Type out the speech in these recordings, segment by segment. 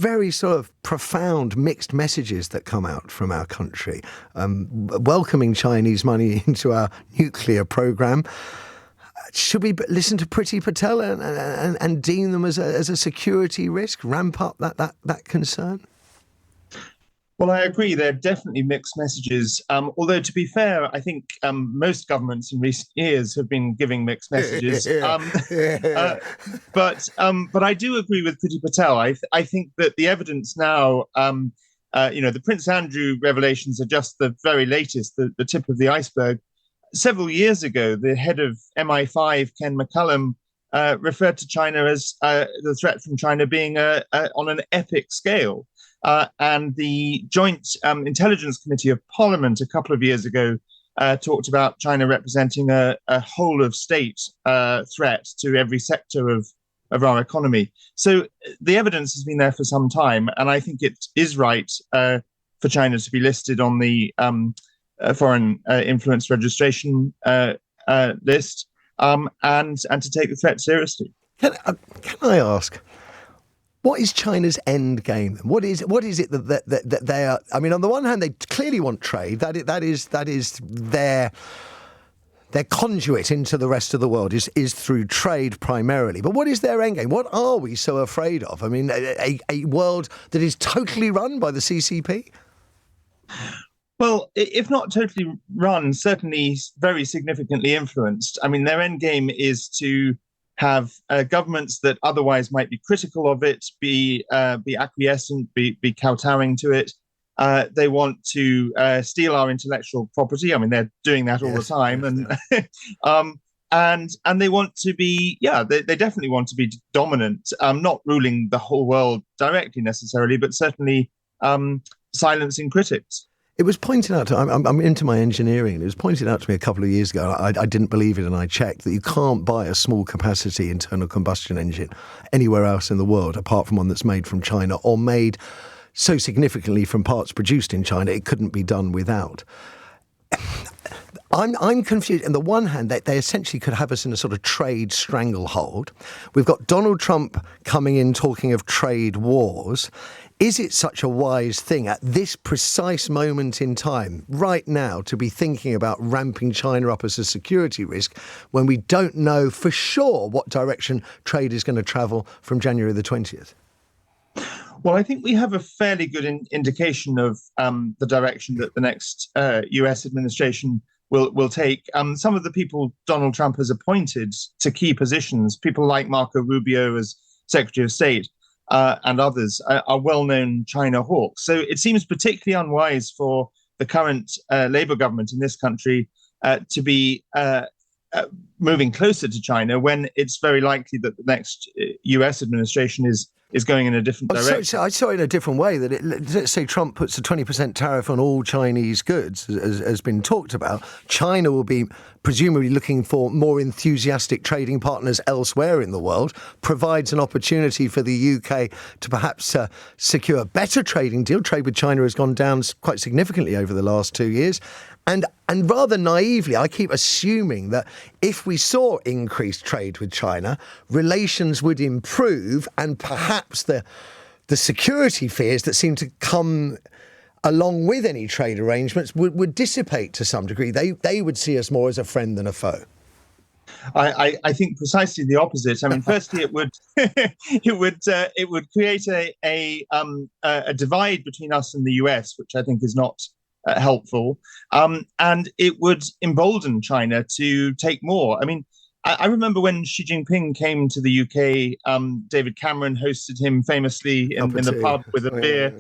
very sort of profound mixed messages that come out from our country, welcoming Chinese money into our nuclear program. Should we listen to Priti Patel and deem them as a security risk, ramp up that concern? Well, I agree. There are definitely mixed messages. Although, to be fair, I think most governments in recent years have been giving mixed messages. But I do agree with Priti Patel. I think that the evidence now, the Prince Andrew revelations are just the very latest, the tip of the iceberg. Several years ago, the head of MI5, Ken McCallum, referred to China as the threat from China being on an epic scale. And the Joint Intelligence Committee of Parliament a couple of years ago talked about China representing a whole of state threat to every sector of our economy. So the evidence has been there for some time, and I think it is right for China to be listed on the foreign influence registration list and to take the threat seriously. Can I ask, what is China's end game? What is it that they are? I mean, on the one hand, they clearly want trade. That is their conduit into the rest of the world is through trade primarily. But what is their end game? What are we so afraid of? I mean, a world that is totally run by the CCP? Well, if not totally run, certainly very significantly influenced. I mean, their end game is to have governments that otherwise might be critical of it, be acquiescent, be kowtowing to it. They want to steal our intellectual property. I mean, they're doing that all the time, and they want to be, they definitely want to be dominant, not ruling the whole world directly necessarily, but certainly silencing critics. It was pointed out, I'm into my engineering, it was pointed out to me a couple of years ago, I didn't believe it and I checked, that you can't buy a small capacity internal combustion engine anywhere else in the world apart from one that's made from China or made so significantly from parts produced in China it couldn't be done without. I'm confused. On the one hand, they essentially could have us in a sort of trade stranglehold. We've got Donald Trump coming in talking of trade wars. Is it such a wise thing at this precise moment in time, right now, to be thinking about ramping China up as a security risk when we don't know for sure what direction trade is going to travel from January the 20th? Well, I think we have a fairly good indication of the direction that the next US administration will take. Some of the people Donald Trump has appointed to key positions, people like Marco Rubio as Secretary of State, and others are well-known China hawks. So it seems particularly unwise for the current Labour government in this country to be moving closer to China when it's very likely that the next US administration is going in a different direction. So I saw it in a different way, that let's say Trump puts a 20% tariff on all Chinese goods, as has been talked about. China will be presumably looking for more enthusiastic trading partners elsewhere in the world, provides an opportunity for the UK to perhaps secure a better trading deal. Trade with China has gone down quite significantly over the last 2 years. And rather naively, I keep assuming that if we saw increased trade with China, relations would improve and perhaps the security fears that seem to come along with any trade arrangements would dissipate to some degree. They would see us more as a friend than a foe. I think precisely the opposite. I mean, firstly, it would it would create a divide between us and the US, which I think is not helpful, and it would embolden China to take more. I mean, I remember when Xi Jinping came to the UK, David Cameron hosted him famously in the pub with a beer,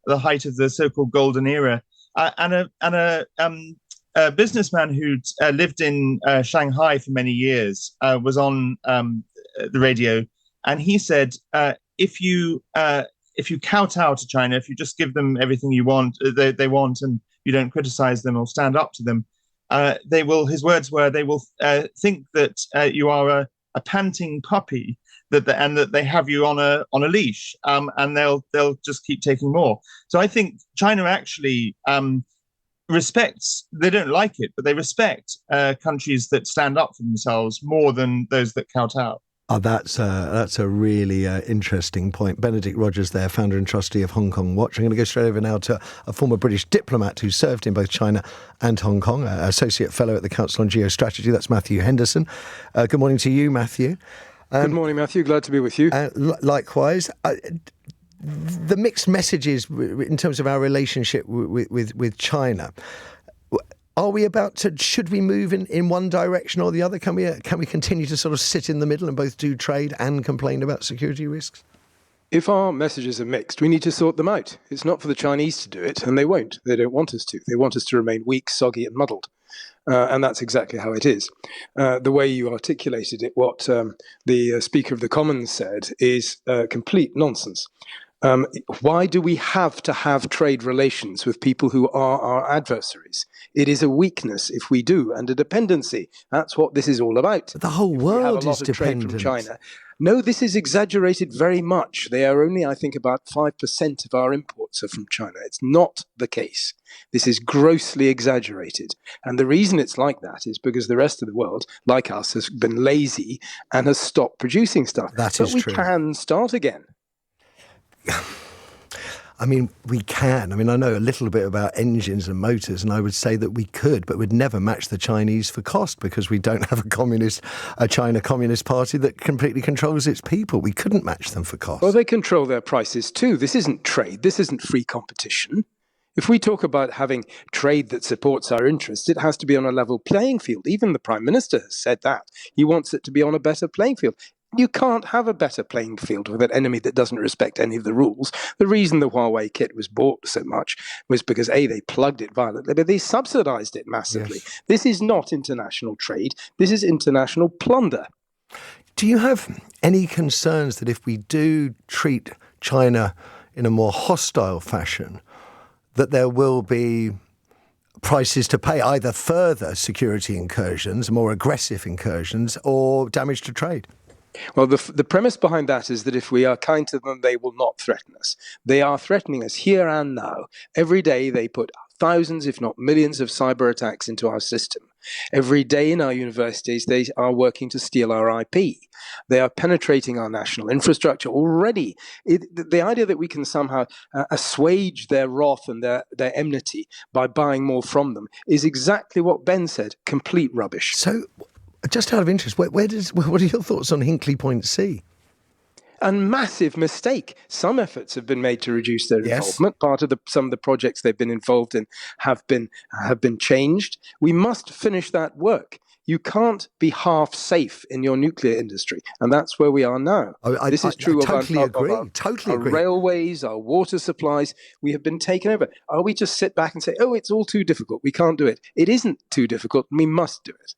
the height of the so-called golden era, and a businessman who'd lived in Shanghai for many years was on the radio, and he said, if you kowtow to China, if you just give them everything they want, and you don't criticize them or stand up to them, they will. His words were, they will think that you are a panting puppy, and that they have you on a leash, and they'll just keep taking more. So I think China actually respects. They don't like it, but they respect countries that stand up for themselves more than those that kowtow. That's a really interesting point. Benedict Rogers there, founder and trustee of Hong Kong Watch. I'm going to go straight over now to a former British diplomat who served in both China and Hong Kong, associate fellow at the Council on Geostrategy. That's Matthew Henderson. Good morning to you, Matthew. Good morning, Matthew. Glad to be with you. Likewise. The mixed messages in terms of our relationship with China. Are we should we move in one direction or the other? Can we continue to sort of sit in the middle and both do trade and complain about security risks? If our messages are mixed, we need to sort them out. It's not for the Chinese to do it, and they won't. They don't want us to. They want us to remain weak, soggy and muddled. And that's exactly how it is. The way you articulated it, what the Speaker of the Commons said, is complete nonsense. Why do we have to have trade relations with people who are our adversaries? It is a weakness if we do, and a dependency. That's what this is all about. The whole world is dependent. Trade from China. No, this is exaggerated very much. They are only, I think, about 5% of our imports are from China. It's not the case. This is grossly exaggerated. And the reason it's like that is because the rest of the world, like us, has been lazy and has stopped producing stuff. But we can start again. I mean, we can. I mean, I know a little bit about engines and motors, and I would say that we could, but we'd never match the Chinese for cost because we don't have a China Communist Party that completely controls its people. We couldn't match them for cost. Well, they control their prices too. This isn't trade. This isn't free competition. If we talk about having trade that supports our interests, it has to be on a level playing field. Even the Prime Minister has said that. He wants it to be on a better playing field. You can't have a better playing field with an enemy that doesn't respect any of the rules. The reason the Huawei kit was bought so much was because, A, they plugged it violently, but they subsidized it massively. Yes. This is not international trade. This is international plunder. Do you have any concerns that if we do treat China in a more hostile fashion, that there will be prices to pay, either further security incursions, more aggressive incursions, or damage to trade? Well, the premise behind that is that if we are kind to them, they will not threaten us. They are threatening us here and now. Every day they put thousands, if not millions, of cyber attacks into our system. Every day in our universities, they are working to steal our IP. They are penetrating our national infrastructure already. The idea that we can somehow assuage their wrath and their enmity by buying more from them is exactly what Ben said, complete rubbish. So, just out of interest, what are your thoughts on Hinkley Point C? A massive mistake. Some efforts have been made to reduce their involvement. Part of some of the projects they've been involved in have been changed. We must finish that work. You can't be half safe in your nuclear industry, and that's where we are now. This is true of our railways, our water supplies. We have been taken over. Are we just sit back and say, "Oh, it's all too difficult. We can't do it"? It isn't too difficult. We must do it.